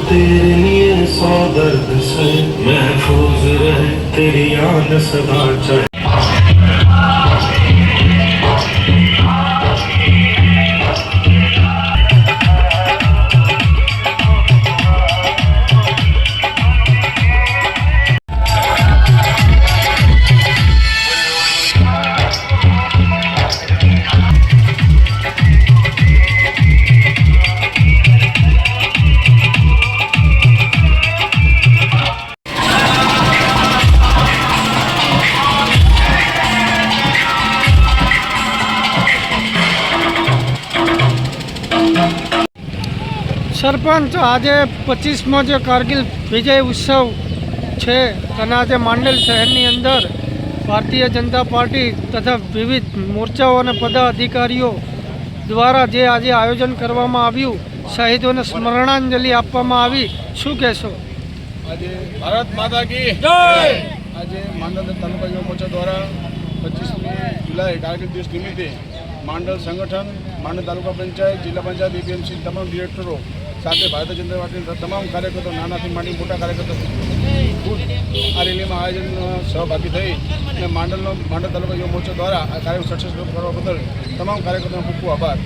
तेरे लिए 100 दर्द से महफूज रहे तेरी याद सदा चाहे। सरपंच आज 25मो जो कारगिल विजय उत्सव है आज मांडल शहर अंदर भारतीय जनता पार्टी तथा विविध मोर्चाओं और पदाधिकारीओ द्वारा जे आज आयोजन करवामां आव्युं शहीदों ने स्मरणांजलि आपवामां आवी। शुं कहेशो? आज भारत माता की जय। आज मांडल तालुका युवा मोर्चा द्वारा 25 जुलाई कारगिल दिवस निमित्ते मांडल संगठन, मांडल तालुका पंचायत, जिला पंचायत, एपीएमसी तमाम डिरेक्टरों साथ भारतीय जनता पार्टी तमाम कार्यकर्ताओं नानाथी मांडी मोटा कार्यकर्ता खुद आ रेली में आयोजन सहभागी थी। मांडल तालुका युवा मोर्चा द्वारा आ कार्यक्रम सक्सेसफुल करवा बदल तमाम कार्यकर्ताओं खूब खूब आभार।